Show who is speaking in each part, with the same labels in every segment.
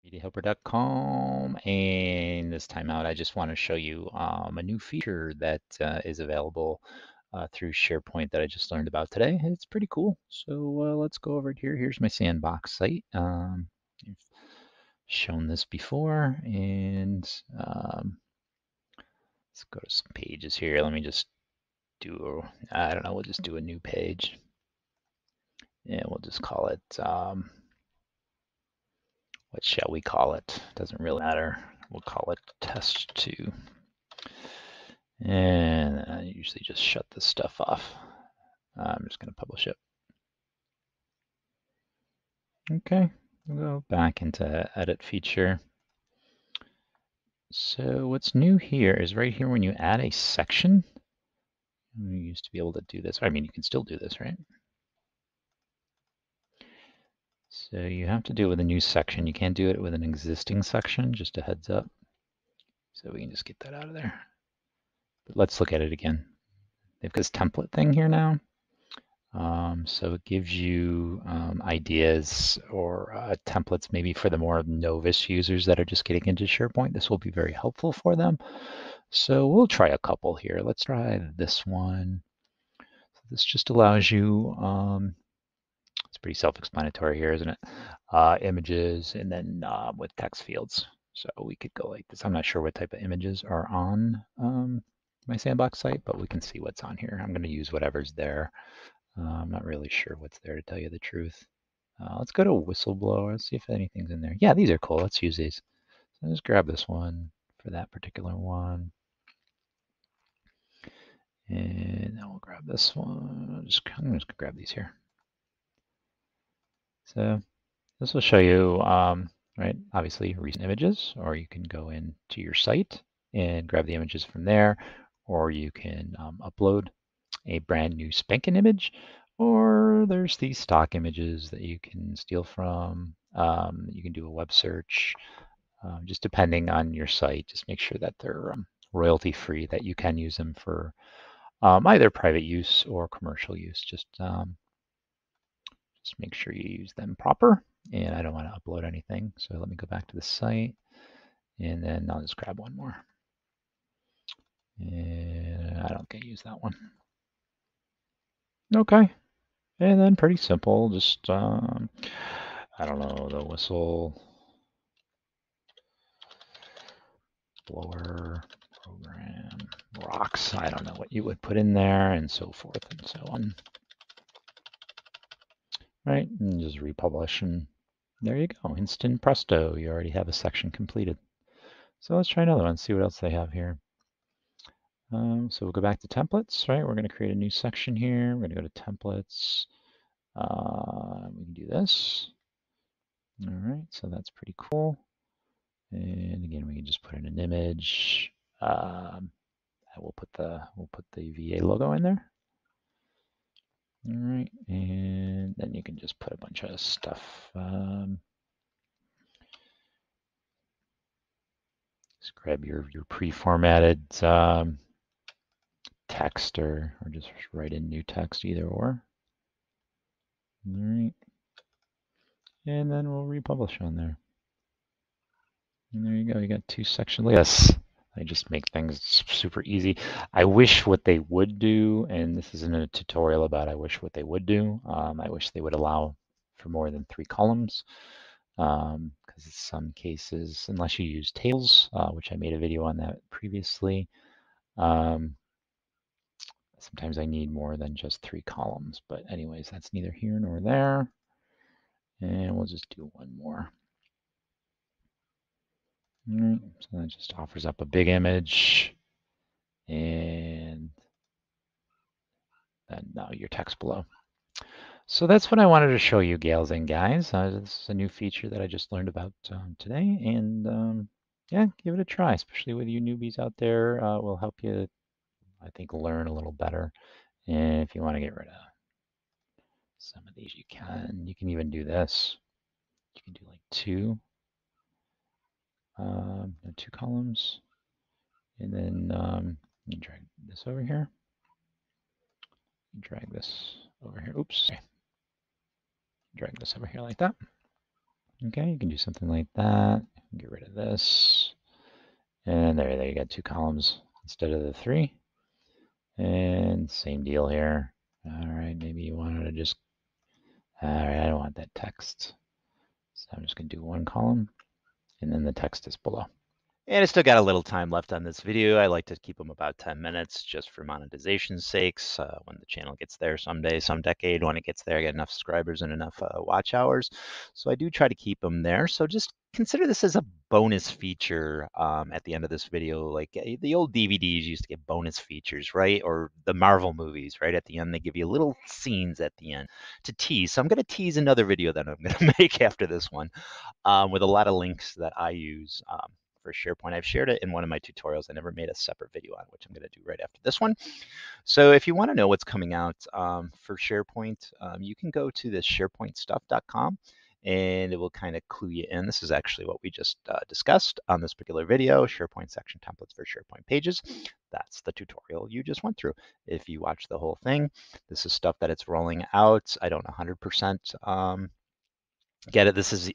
Speaker 1: 3dhelper.com, and this time out I just want to show you a new feature that is available through SharePoint that I just learned about today. It's pretty cool. So let's go over it here. Here's my sandbox site. I've shown this before, and let's go to some pages here. Let me just do, I don't know, we'll just do a new page. And we'll just call it, what shall we call it? Doesn't really matter. We'll call it test 2. And I usually just shut this stuff off. I'm just going to publish it. Okay, we'll go back into edit feature. So what's new here is right here when you add a section, you used to be able to do this. I mean, you can still do this, right? So you have to do it with a new section. You can't do it with an existing section, just a heads up. So we can just get that out of there. But let's look at it again. They've got this template thing here now. So it gives you ideas or templates maybe for the more novice users that are just getting into SharePoint. This will be very helpful for them. So we'll try a couple here. Let's try this one. So this just allows you, it's pretty self-explanatory here, isn't it? Images and then with text fields. So we could go like this. I'm not sure what type of images are on my sandbox site, but we can see what's on here. I'm going to use whatever's there. I'm not really sure what's there, to tell you the truth. Let's go to whistleblower. Let's see if anything's in there. Yeah, these are cool. Let's use these. So I'll just grab this one for that particular one. And then we'll grab this one. I'm just going to grab these here. So this will show you, right, obviously recent images, or you can go into your site and grab the images from there, or you can upload a brand new spanking image, or there's these stock images that you can steal from. You can do a web search, just depending on your site. Just make sure that they're royalty free, that you can use them for either private use or commercial use. Just make sure you use them proper. And I don't want to upload anything, so let me go back to the site, and then I'll just grab one more. And I don't get to use that one. Okay. And then pretty simple, just, I don't know, the whistle blower program rocks. I don't know what you would put in there, and so forth and so on. Right, and just republish, and there you go. Instant presto, you already have a section completed. So let's try another one, see what else they have here. So we'll go back to templates, right? We're going to create a new section here. We're going to go to templates. We can do this. All right, so that's pretty cool. And again, we can just put in an image. We'll put the VA logo in there. All right, and then you can just put a bunch of stuff. Just grab your pre-formatted text, or just write in new text, either or. All right, and then we'll republish on there. And there you go. You got 2 sections. Look at this. I just make things super easy. I wish what they would do, and this isn't a tutorial about I wish what they would do. I wish they would allow for more than 3 columns, because in some cases, unless you use tables, which I made a video on that previously, sometimes I need more than just 3 columns. But anyways, that's neither here nor there. And we'll just do one more. All right, so that just offers up a big image, and then now your text below. So that's what I wanted to show you, gals and guys. This is a new feature that I just learned about today, and yeah, give it a try, especially with you newbies out there. Will help you, I think, learn a little better. And if you want to get rid of some of these, you can. You can even do this. You can do like 2 columns, and then you drag this over here. Drag this over here. Oops. Drag this over here like that. Okay, you can do something like that. Get rid of this. And there you got 2 columns instead of the 3. And same deal here. All right, maybe you wanted to just, all right, I don't want that text. So I'm just going to do 1 column, and then the text is below. And it's still got a little time left on this video. I like to keep them about 10 minutes just for monetization's sakes. When the channel gets there someday, some decade, when it gets there, I get enough subscribers and enough watch hours. So I do try to keep them there. So just consider this as a bonus feature at the end of this video. Like the old DVDs used to get bonus features, right? Or the Marvel movies, right? At the end, they give you little scenes at the end to tease. So I'm going to tease another video that I'm going to make after this one with a lot of links that I use for SharePoint. I've shared it in one of my tutorials. I never made a separate video on, which I'm going to do right after this one. So if you want to know what's coming out for SharePoint, you can go to this SharePointStuff.com and it will kind of clue you in. This is actually what we just discussed on this particular video, SharePoint Section Templates for SharePoint Pages. That's the tutorial you just went through. If you watch the whole thing, this is stuff that it's rolling out. I don't 100% get it. This is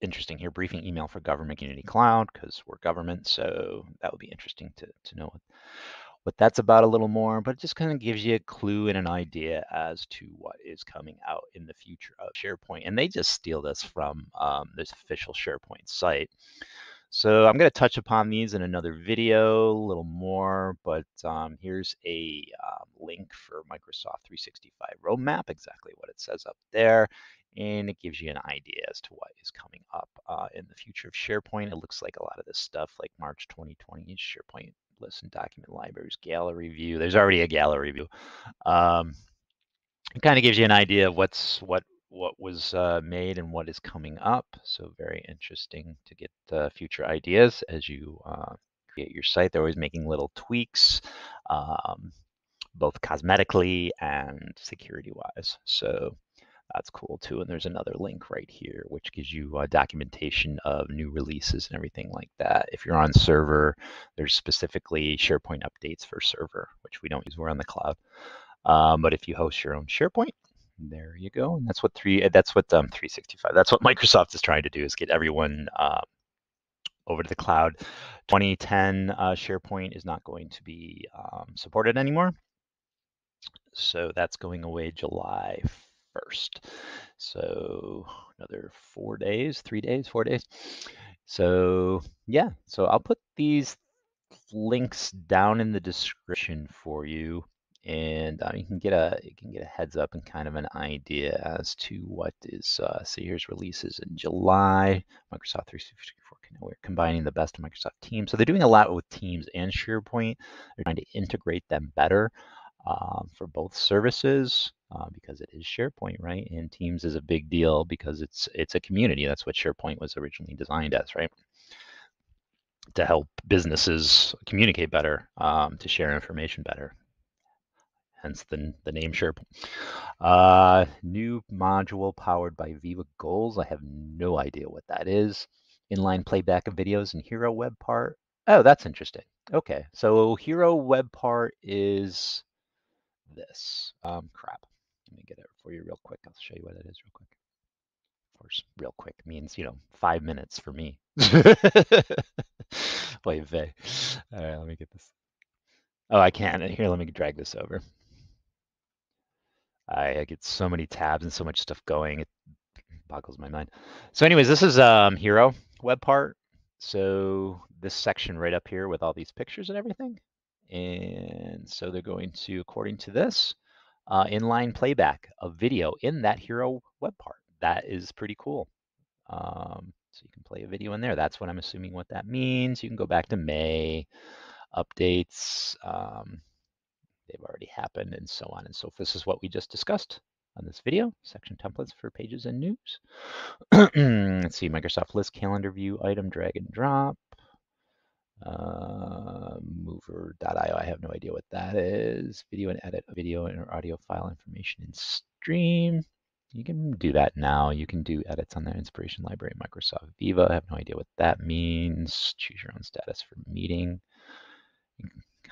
Speaker 1: interesting here. Briefing email for government community cloud, because we're government, so that would be interesting to know what that's about a little more, but it just kind of gives you a clue and an idea as to what is coming out in the future of SharePoint. And they just steal this from this official SharePoint site. So I'm going to touch upon these in another video a little more, but here's a link for Microsoft 365 roadmap, exactly what it says up there. And it gives you an idea as to what is coming up in the future of SharePoint. It looks like a lot of this stuff, like March 2020, SharePoint list and document libraries, gallery view. There's already a gallery view. It kind of gives you an idea of what was made and what is coming up. So very interesting to get future ideas as you create your site. They're always making little tweaks, both cosmetically and security-wise. So that's cool too. And there's another link right here, which gives you documentation of new releases and everything like that. If you're on server, there's specifically SharePoint updates for server, which we don't use. We're on the cloud. But if you host your own SharePoint, there you go. And that's what 365. That's what Microsoft is trying to do, is get everyone over to the cloud. 2010 SharePoint is not going to be supported anymore. So that's going away July 1st. So another 4 days, 3 days, 4 days. So yeah, so I'll put these links down in the description for you, and you can get a heads up and kind of an idea as to what is. So here's releases in July. Microsoft 364. We're combining the best of Microsoft Teams. So they're doing a lot with Teams and SharePoint. They're trying to integrate them better for both services because it is SharePoint, right? And Teams is a big deal because it's a community. That's what SharePoint was originally designed as, right? To help businesses communicate better, to share information better. Hence the name SharePoint. New module powered by Viva Goals. I have no idea what that is. Inline playback of videos and Hero Web Part. Oh, that's interesting. Okay, so Hero Web Part is this. Crap. Let me get it for you real quick. I'll show you what it is real quick. Of course, real quick means, 5 minutes for me. Wait, Vey. All right, let me get this. Oh, I can't. Here, let me drag this over. I get so many tabs and so much stuff going, it boggles my mind. So anyways, this is Hero Web Part. So this section right up here with all these pictures and everything. And so they're going to, according to this, inline playback of video in that Hero Web Part. That is pretty cool. So you can play a video in there. That's what I'm assuming what that means. You can go back to May, updates. They've already happened, and so on and so forth. This is what we just discussed on this video, section templates for pages and news. Let's see, Microsoft List, calendar view, item, drag and drop. Mover.io, I have no idea what that is. Video and edit video and audio file information in stream. You can do that now. You can do edits on that inspiration library, Microsoft Viva. I have no idea what that means. Choose your own status for meeting.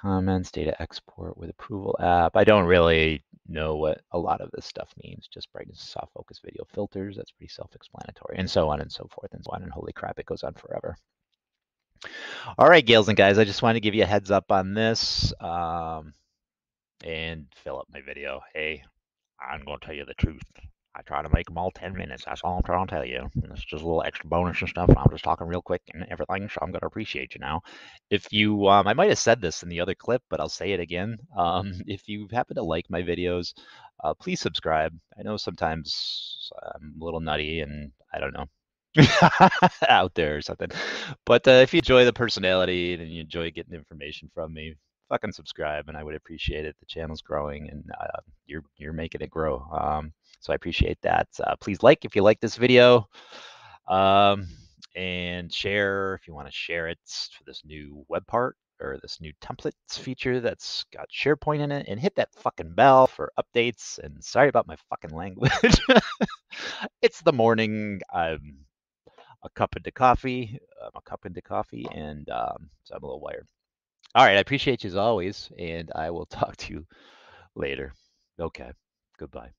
Speaker 1: Comments, data export with approval app. I don't really know what a lot of this stuff means. Just brightness, soft focus, video filters, that's pretty self-explanatory, and so on and so forth and so on. And holy crap, it goes on forever. All right, gals and guys, I just wanted to give you a heads up on this and fill up my video. Hey, I'm going to tell you the truth. I try to make them all 10 minutes. That's all I'm trying to tell you. And it's just a little extra bonus and stuff. I'm just talking real quick and everything, so I'm going to appreciate you now. If you, I might have said this in the other clip, but I'll say it again. If you happen to like my videos, please subscribe. I know sometimes I'm a little nutty and I don't know. out there or something. But if you enjoy the personality and you enjoy getting information from me, fucking subscribe, and I would appreciate it. The channel's growing, and you're making it grow. So I appreciate that. Please like if you like this video, and share if you want to share it for this new web part or this new templates feature that's got SharePoint in it, and hit that fucking bell for updates. And sorry about my fucking language. It's the morning. I'm a cup into coffee. And so I'm a little wired. All right, I appreciate you as always, and I will talk to you later. Okay, goodbye.